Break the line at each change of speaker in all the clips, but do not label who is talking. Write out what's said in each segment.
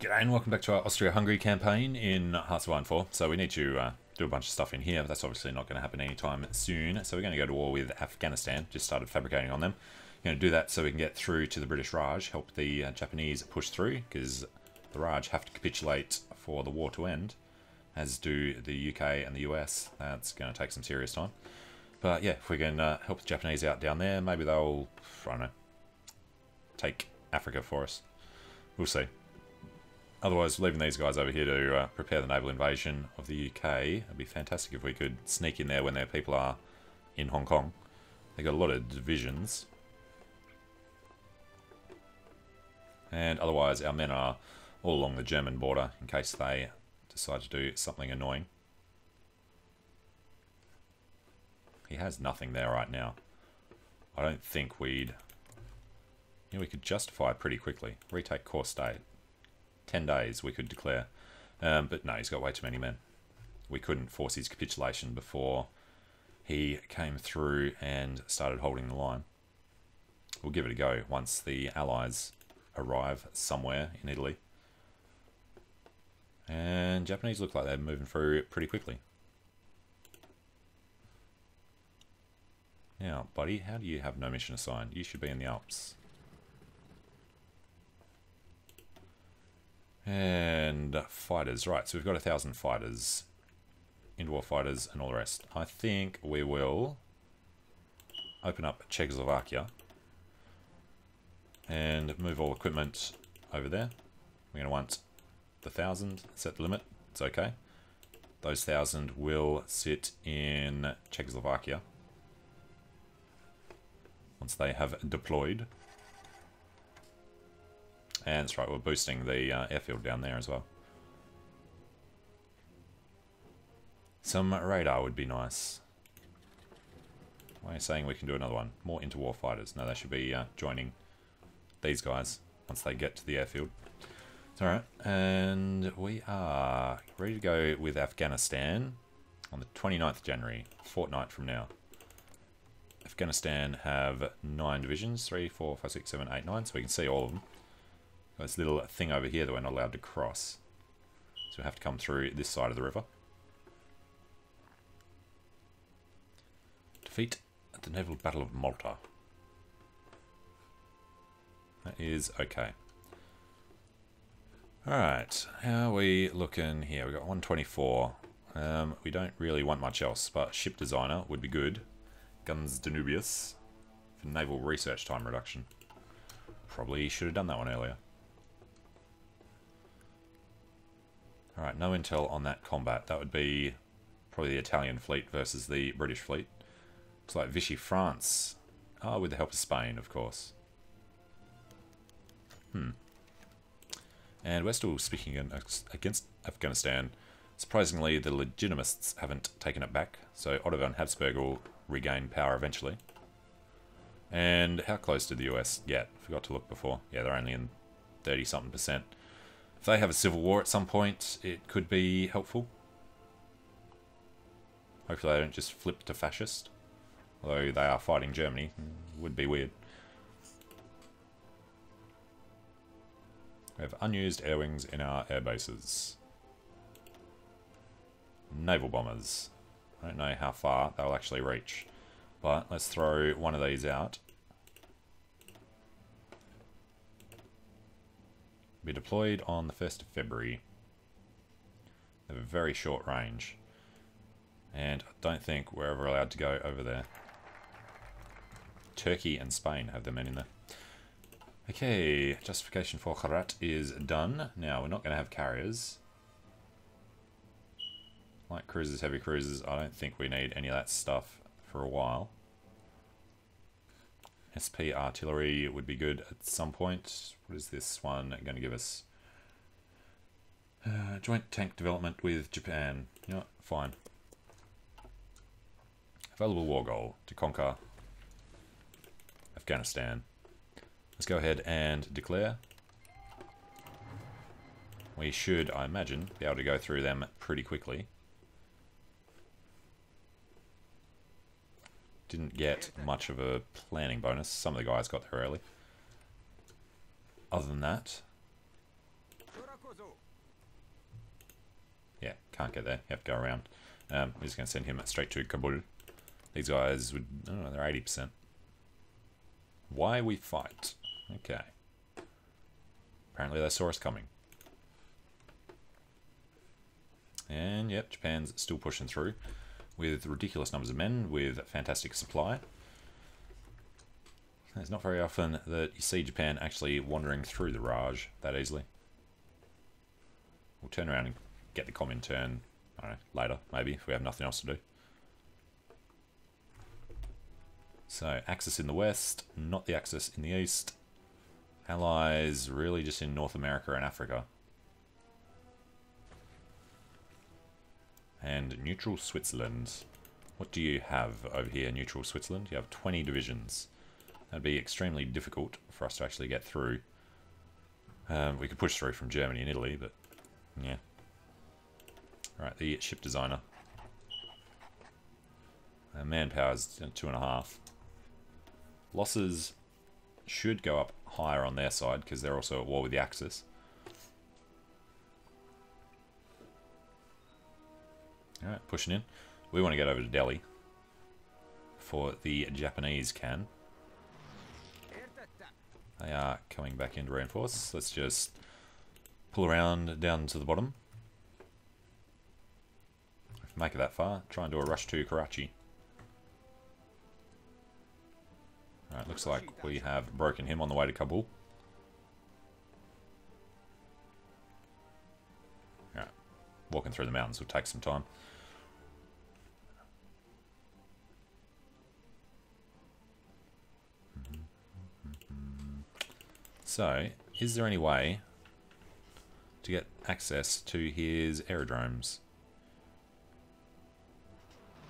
G'day and welcome back to our Austria-Hungary campaign in Hearts of Iron 4. So we need to do a bunch of stuff in here, but that's obviously not going to happen anytime soon. So we're going to go to war with Afghanistan. Just started fabricating on them. We're going to do that so we can get through to the British Raj, help the Japanese push through, because the Raj have to capitulate for the war to end, as do the UK and the US. That's going to take some serious time. But yeah, if we can help the Japanese out down there, maybe they'll, I don't know, take Africa for us. We'll see. Otherwise, leaving these guys over here to prepare the naval invasion of the UK, it'd be fantastic if we could sneak in there when their people are in Hong Kong. They've got a lot of divisions. And otherwise, our men are all along the German border in case they decide to do something annoying. He has nothing there right now. I don't think we'd... You know, we could justify pretty quickly. Retake core state. 10 days we could declare. But no, he's got way too many men. We couldn't force his capitulation before he came through and started holding the line. We'll give it a go once the Allies arrive somewhere in Italy. And Japanese look like they're moving through pretty quickly. Now, buddy, how do you have no mission assigned? You should be in the Alps. And fighters, right, so we've got 1,000 fighters, interwar fighters and all the rest. I think we will open up Czechoslovakia and move all equipment over there. We're going to want the 1,000, set the limit, it's okay. Those 1,000 will sit in Czechoslovakia once they have deployed. And that's right, we're boosting the airfield down there as well. Some radar would be nice. Why are you saying we can do another one? More interwar fighters. No, they should be joining these guys once they get to the airfield. It's alright, and we are ready to go with Afghanistan on the 29th of January, a fortnight from now. Afghanistan have 9 divisions, 3, 4, 5, 6, 7, 8, 9, so we can see all of them. This little thing over here that we're not allowed to cross. So we have to come through this side of the river. Defeat at the Naval Battle of Malta. That is okay. Alright, how are we looking here? We've got 124. We don't really want much else, but ship designer would be good. Guns Danubius for naval research time reduction. Probably should have done that one earlier. Alright, no intel on that combat. That would be probably the Italian fleet versus the British fleet. Looks like Vichy France. Oh, with the help of Spain, of course. And we're still speaking against Afghanistan. Surprisingly, the Legitimists haven't taken it back, so Otto von Habsburg will regain power eventually. And how close did the US get? Forgot to look before. Yeah, they're only in 30-something%. If they have a civil war at some point, it could be helpful. Hopefully they don't just flip to fascist. Although they are fighting Germany. Would be weird. We have unused air wings in our air bases. Naval bombers. I don't know how far they'll actually reach. But let's throw one of these out. Be deployed on the 1st of February. They have a very short range. And I don't think we're ever allowed to go over there. Turkey and Spain have their men in there. Okay, justification for Kharat is done. Now, we're not going to have carriers. Light cruisers, heavy cruisers, I don't think we need any of that stuff for a while. SP artillery would be good at some point. What is this one going to give us? Joint tank development with Japan. You know what? Fine. Available war goal to conquer Afghanistan. Let's go ahead and declare. We should, I imagine, be able to go through them pretty quickly. Didn't get much of a planning bonus. Some of the guys got there early. Other than that, Yeah, can't get there. You have to go around. We're just going to send him straight to Kabul. These guys would... Oh, they're 80%. Why we fight? Okay. Apparently they saw us coming. And, yep, Japan's still pushing through with ridiculous numbers of men, with fantastic supply. It's not very often that you see Japan actually wandering through the Raj that easily. We'll turn around and get the Comintern, I don't know, later, maybe, if we have nothing else to do. So, Axis in the west, not the Axis in the east. Allies really just in North America and Africa. And neutral Switzerland. What do you have over here, neutral Switzerland? You have 20 divisions. That'd be extremely difficult for us to actually get through. We could push through from Germany and Italy, but yeah. Alright, the ship designer. Manpower's 2.5. Losses should go up higher on their side because they're also at war with the Axis. Alright, pushing in. We want to get over to Delhi before the Japanese can. They are coming back in to reinforce. Let's just pull around down to the bottom. If we make it that far, try and do a rush to Karachi. Alright, looks like we have broken him on the way to Kabul. Alright, walking through the mountains will take some time. So, is there any way to get access to his aerodromes?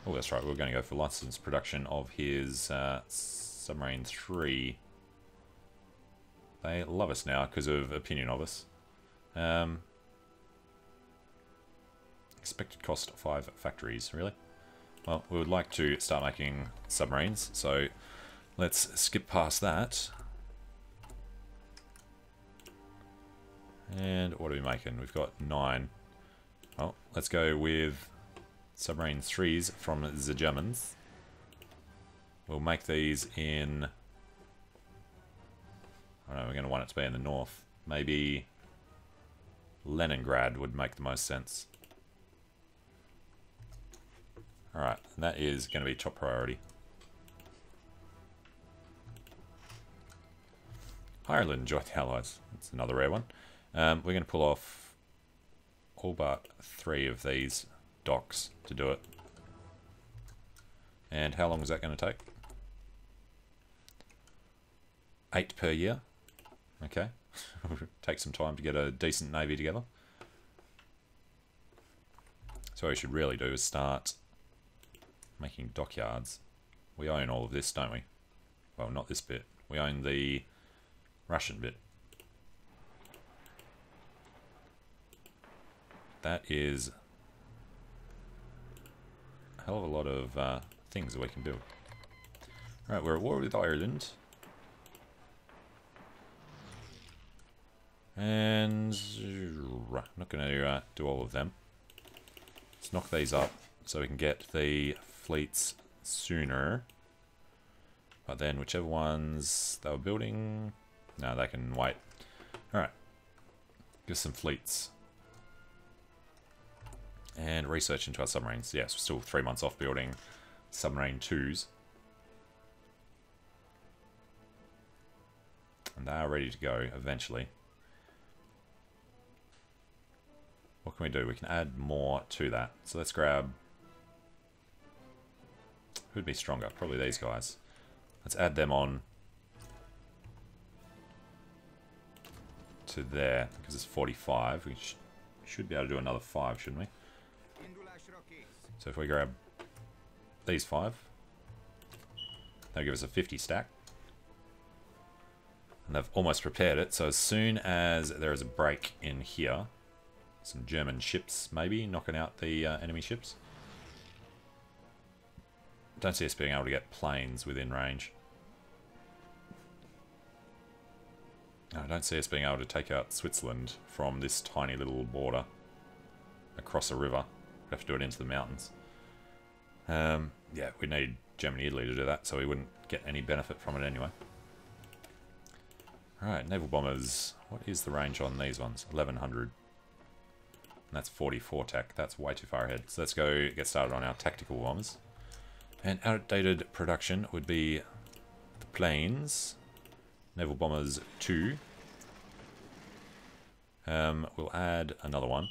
Oh, that's right, we're going to go for licensed production of his Submarine 3. They love us now because of opinion of us. Expected cost 5 factories, really? Well, we would like to start making submarines, so let's skip past that. And what are we making? We've got 9. Well, let's go with submarine 3s from the Germans. We'll make these in... I don't know, we're going to want it to be in the north. Maybe Leningrad would make the most sense. Alright, that is going to be top priority. Ireland joined the Allies. That's another rare one. We're going to pull off all but 3 of these docks to do it. And how long is that going to take? 8 per year. Okay. Take some time to get a decent navy together. So what we should really do is start making dockyards. We own all of this, don't we? Well, not this bit. We own the Russian bit. That is a hell of a lot of things that we can build. Alright, we're at war with Ireland. And I'm not going to do all of them. Let's knock these up so we can get the fleets sooner. But then whichever ones they were building... No, they can wait. Alright. Give us some fleets. And research into our submarines. Yes, we're still 3 months off building submarine 2s. And they are ready to go eventually. What can we do? We can add more to that. So let's grab... Who'd be stronger? Probably these guys. Let's add them on to there, because it's 45. We should be able to do another 5, shouldn't we? So if we grab these 5, they'll give us a 50 stack. And they've almost prepared it, so as soon as there is a break in here, some German ships maybe knocking out the enemy ships. Don't see us being able to get planes within range. I don't see us being able to take out Switzerland from this tiny little border across a river. We have to do it into the mountains. Yeah, we need Germany, Italy to do that, so we wouldn't get any benefit from it anyway. Alright, naval bombers. What is the range on these ones? 1100. And that's 44 tack. That's way too far ahead. So let's go get started on our tactical bombers. And outdated production would be the planes. Naval bombers 2. We'll add another one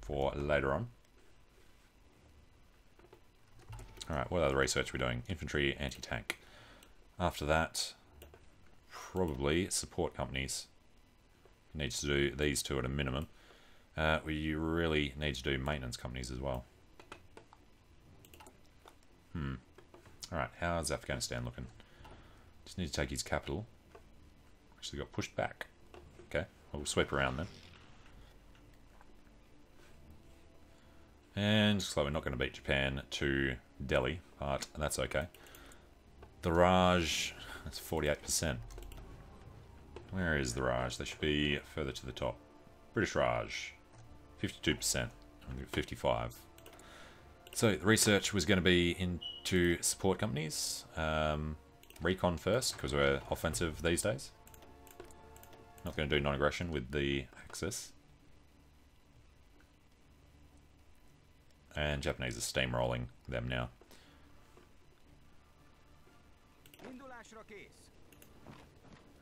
for later on. Alright, what other research are we doing? Infantry, anti-tank. After that, probably support companies. Needs to do these two at a minimum. We really need to do maintenance companies as well. Alright, how's Afghanistan looking? Just need to take his capital. Actually got pushed back. Okay, we'll sweep around then. And looks like we're not going to beat Japan to Delhi, but that's okay. The Raj, that's 48%. Where is the Raj? They should be further to the top. British Raj, 52%. I'm going to 55. So the research was going to be into support companies. Recon first, because we're offensive these days. Not going to do non-aggression with the Axis. And Japanese are steamrolling them now.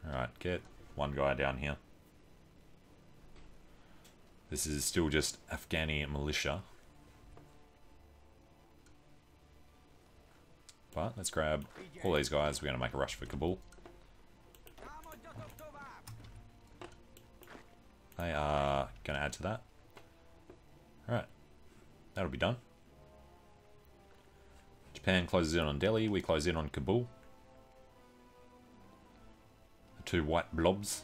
Alright, get one guy down here. This is still just Afghani militia. But let's grab all these guys. We're going to make a rush for Kabul. They are going to add to that. Alright. That'll be done. Japan closes in on Delhi. We close in on Kabul. The two white blobs.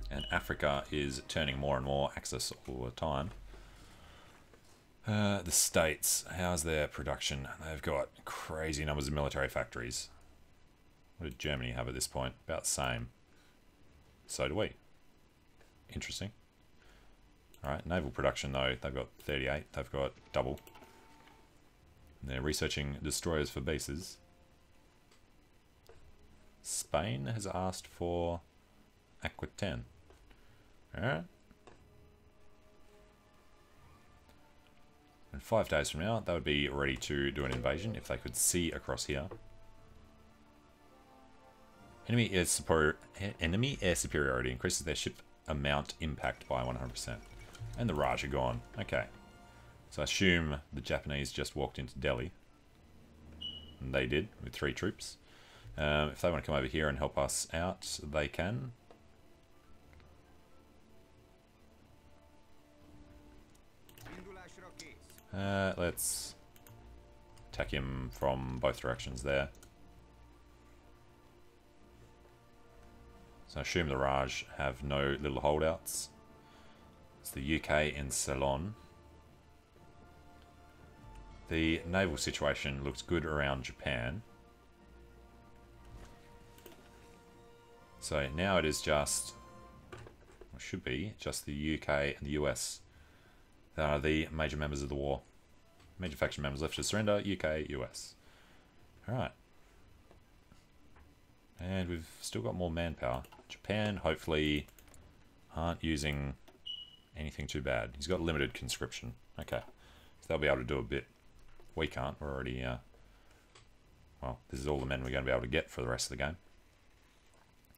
And Africa is turning more and more Axis all the time. The States, how's their production? They've got crazy numbers of military factories. What did Germany have at this point? About the same. So do we. Interesting. Alright, naval production though, they've got 38, they've got double. And they're researching destroyers for bases. Spain has asked for Aquitaine. Alright. And 5 days from now, they would be ready to do an invasion if they could see across here. Enemy air superiority increases their ship amount impact by 100%. And the Raj are gone. Okay. So I assume the Japanese just walked into Delhi. And they did, with 3 troops. If they want to come over here and help us out, they can. Let's attack him from both directions there. So I assume the Raj have no little holdouts. It's the UK in Ceylon. The naval situation looks good around Japan. So now it is just, or should be, just the UK and the US that are the major members of the war. Major faction members left to surrender, UK, US. Alright. And we've still got more manpower. Japan, hopefully, aren't using anything too bad. He's got limited conscription. Okay. So they'll be able to do a bit. We can't. We're already, well, this is all the men we're going to be able to get for the rest of the game.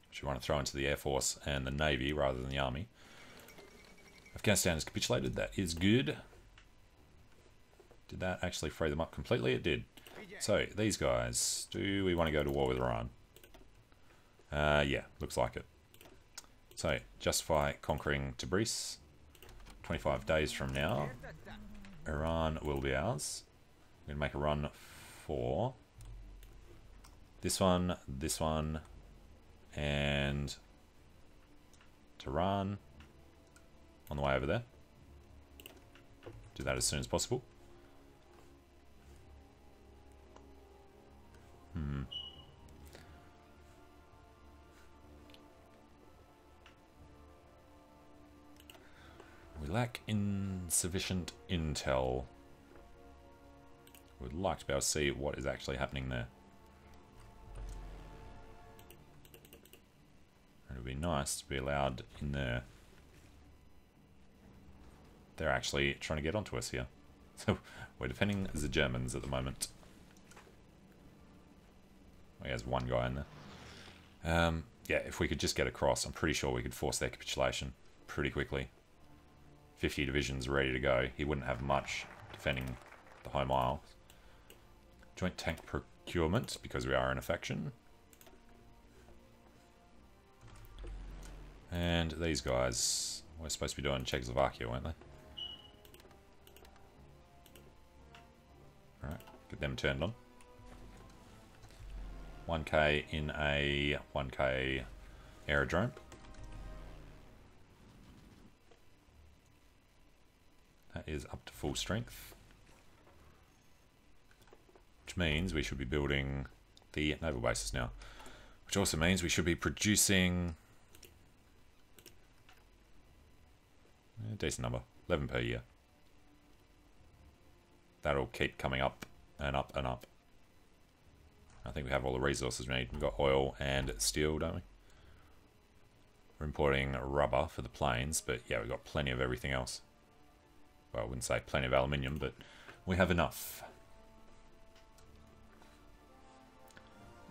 Which we want to throw into the Air Force and the Navy rather than the Army. Afghanistan has capitulated. That is good. Did that actually free them up completely? It did. So, these guys. Do we want to go to war with Iran? Yeah, looks like it. So, justify conquering Tabriz. 25 days from now, Iran will be ours. We're going to make a run for this one, and Tehran on the way over there. Do that as soon as possible. We lack insufficient intel. We'd like to be able to see what is actually happening there. It would be nice to be allowed in there. They're actually trying to get onto us here. So we're defending the Germans at the moment. Oh, there's one guy in there. Yeah, if we could just get across, I'm pretty sure we could force their capitulation pretty quickly. 50 divisions ready to go. He wouldn't have much defending the home isle. Joint tank procurement, because we are in a faction. And these guys were supposed to be doing Czechoslovakia, weren't they? Alright, get them turned on. 1k in a 1k aerodrome. That is up to full strength. Which means we should be building the naval bases now. Which also means we should be producing a decent number, 11 per year. That'll keep coming up and up and up. I think we have all the resources we need. We've got oil and steel, don't we? We're importing rubber for the planes, but yeah, we've got plenty of everything else. Well, I wouldn't say plenty of aluminium, but we have enough.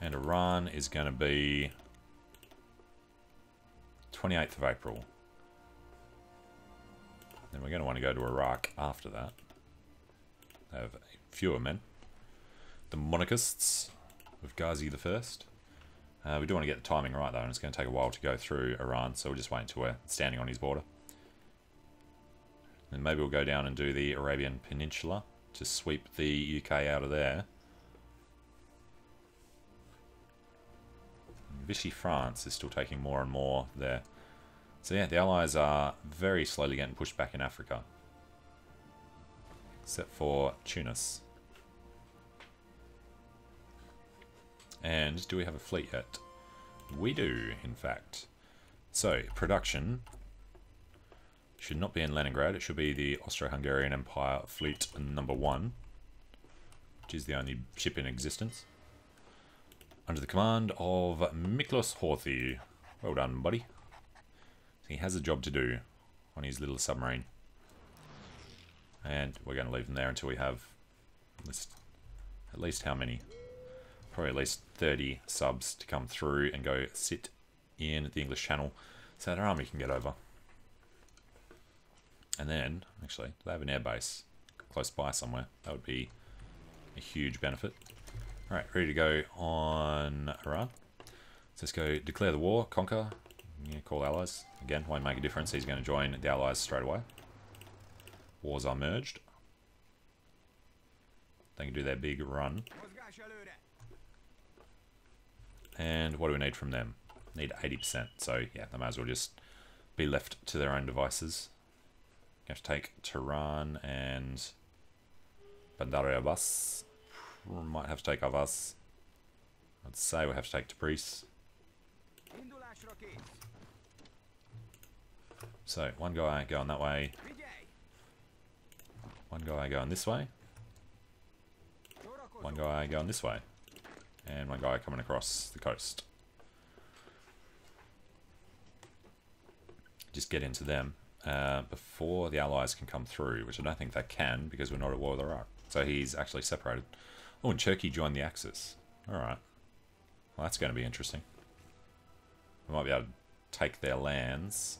And Iran is going to be 28th of April. Then we're going to want to go to Iraq after that. They have fewer men. The monarchists with Ghazi the First. We do want to get the timing right though, and it's going to take a while to go through Iran, so we'll just wait until we're standing on his border. Then maybe we'll go down and do the Arabian Peninsula to sweep the UK out of there. Vichy France is still taking more and more there. So yeah, the Allies are very slowly getting pushed back in Africa. Except for Tunis. And do we have a fleet yet? We do, in fact. So, production should not be in Leningrad. It should be the Austro-Hungarian Empire Fleet number 1, which is the only ship in existence. Under the command of Miklos Horthy. Well done, buddy. He has a job to do on his little submarine. And we're going to leave him there until we have at least how many? Probably at least 30 subs to come through and go sit in the English Channel so that our army can get over. And then, actually, do they have an airbase close by somewhere? That would be a huge benefit. Alright, ready to go on Iran. So let's go declare the war, conquer, yeah, call allies. Again, won't make a difference, he's going to join the allies straight away. Wars are merged. They can do their big run. And what do we need from them? Need 80%, so yeah, they might as well just be left to their own devices. You have to take Tehran and Bandar Abbas. Might have to take Avaz. I'd say we have to take Tabriz. So, one guy going that way. One guy going this way. One guy going this way. And one guy coming across the coast. Just get into them before the Allies can come through, which I don't think they can because we're not at war with Iraq. So he's actually separated. Oh, and Turkey joined the Axis. Alright. Well, that's going to be interesting. We might be able to take their lands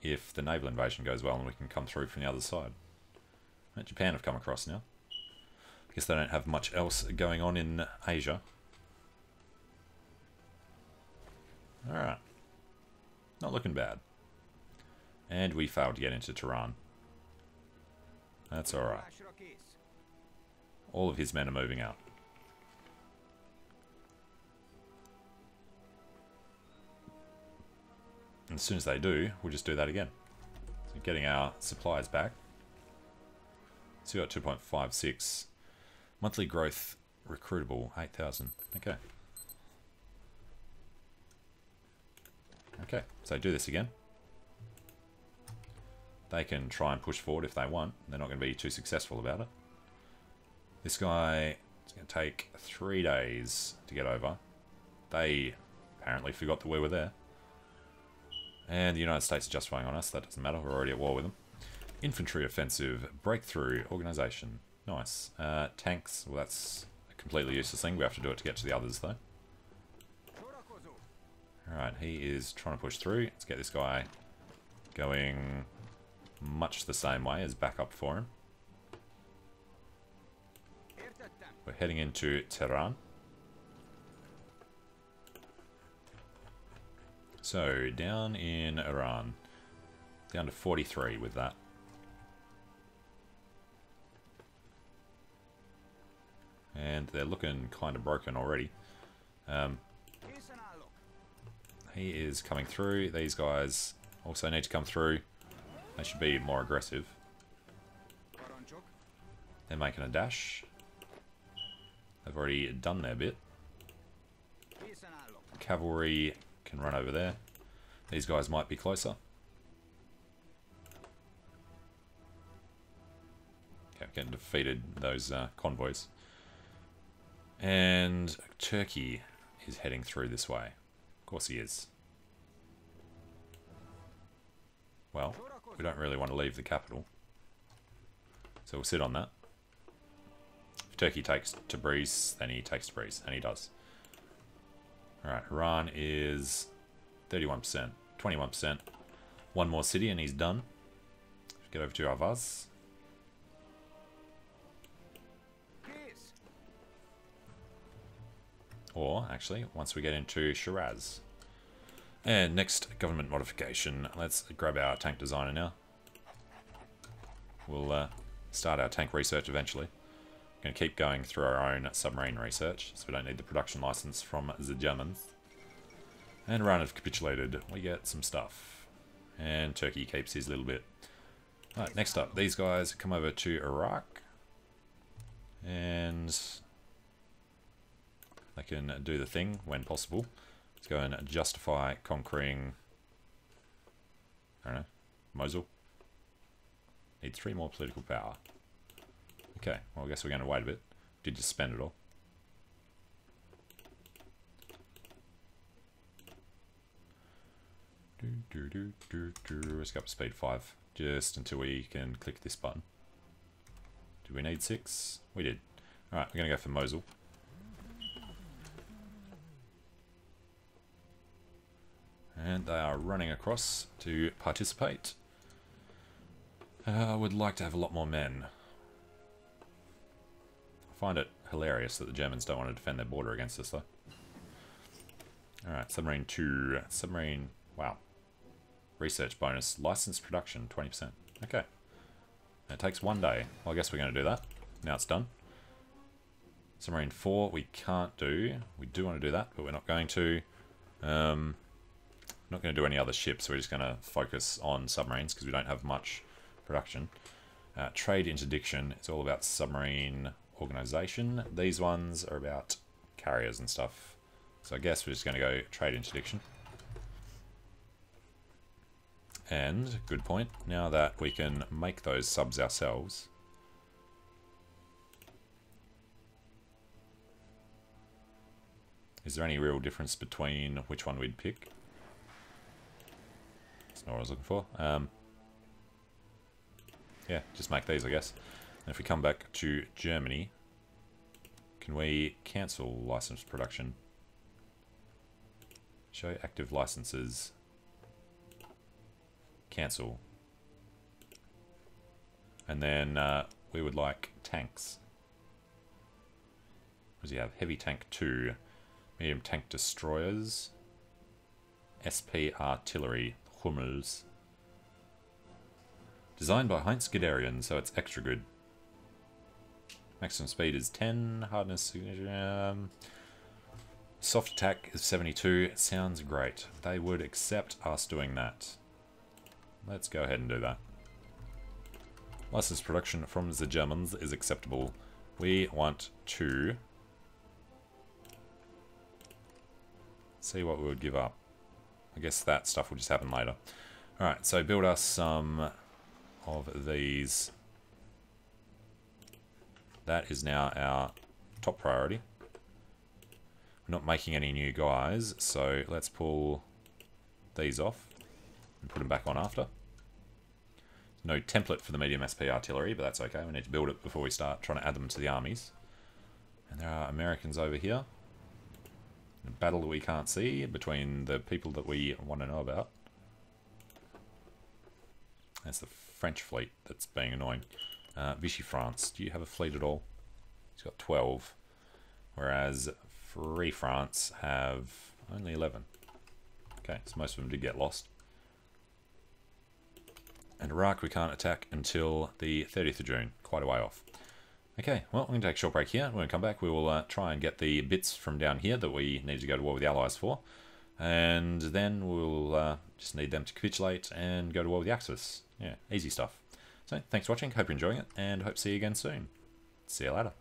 if the naval invasion goes well and we can come through from the other side. Right, Japan have come across now. I guess they don't have much else going on in Asia. Alright. Not looking bad. And we failed to get into Tehran. That's alright. All of his men are moving out. And as soon as they do, we'll just do that again. So getting our supplies back. So we got 2.56. Monthly growth recruitable, 8,000. Okay. Okay, so do this again. They can try and push forward if they want. They're not going to be too successful about it. This guy is going to take 3 days to get over. They apparently forgot that we were there. And the United States are just firing on us. That doesn't matter. We're already at war with them. Infantry offensive. Breakthrough. Organisation. Nice. Tanks. Well, that's a completely useless thing. We have to do it to get to the others, though. Alright, he is trying to push through. Let's get this guy going much the same way as backup for him. We're heading into Tehran. So, down in Iran. Down to 43 with that. And they're looking kind of broken already. He is coming through. These guys also need to come through. They should be more aggressive. They're making a dash. They've already done their bit. Cavalry can run over there. These guys might be closer. Okay, getting defeated those convoys. And Turkey is heading through this way. Of course he is. Well, we don't really want to leave the capital. So we'll sit on that. If Turkey takes Tabriz, then he takes Tabriz. And he does. Alright, Iran is 31%. 21%. One more city and he's done. Get over to Avaz. Or, actually, once we get into Shiraz. And next, government modification. Let's grab our tank designer now. We'll start our tank research eventually. Going to keep going through our own submarine research, so we don't need the production license from the Germans. And Iran have capitulated. We get some stuff. And Turkey keeps his little bit. Alright, next up, these guys come over to Iraq. And they can do the thing when possible. Let's go and justify conquering, I don't know, Mosul. Need 3 more political power. Okay, well I guess we're going to wait a bit. Did just spend it all. Let's go up to speed 5, just until we can click this button. Do we need 6? We did. Alright, we're going to go for Mosul. And they are running across to participate. I would like to have a lot more men. I find it hilarious that the Germans don't want to defend their border against us, though. Alright, submarine 2. Submarine, wow. Research bonus. Licensed production, 20%. Okay. It takes 1 day. Well, I guess we're going to do that. Now it's done. Submarine 4, we can't do. We do want to do that, but we're not going to. Not going to do any other ships. We're just going to focus on submarines because we don't have much production. Trade interdiction. It's all about submarine organization. These ones are about carriers and stuff. So I guess we're just going to go trade interdiction. And, good point, now that we can make those subs ourselves, is there any real difference between which one we'd pick? That's not what I was looking for. Yeah, just make these, I guess. And if we come back to Germany, can we cancel licensed production? Show active licenses. Cancel. And then we would like tanks. What does he have? Heavy tank 2. Medium tank destroyers. SP artillery. Hummels. Designed by Heinz Guderian, so it's extra good. Maximum speed is 10. Hardness... soft attack is 72. It sounds great. They would accept us doing that. Let's go ahead and do that. Licensed production from the Germans is acceptable. We want to see what we would give up. I guess that stuff will just happen later. Alright, so build us some of these. That is now our top priority. We're not making any new guys, so let's pull these off and put them back on after. No template for the medium SP artillery, but that's okay. We need to build it before we start trying to add them to the armies. And there are Americans over here. A battle that we can't see between the people that we want to know about. That's the French fleet that's being annoying. Vichy France, do you have a fleet at all? He's got 12. Whereas Free France have only 11. Okay, so most of them did get lost. And Iraq we can't attack until the 30th of June, quite a way off. Okay, well, we're going to take a short break here. When we come back, we will try and get the bits from down here that we need to go to war with the Allies for. And then we'll just need them to capitulate and go to war with the Axis. Yeah, easy stuff. So, thanks for watching. Hope you're enjoying it, and hope to see you again soon. See you later.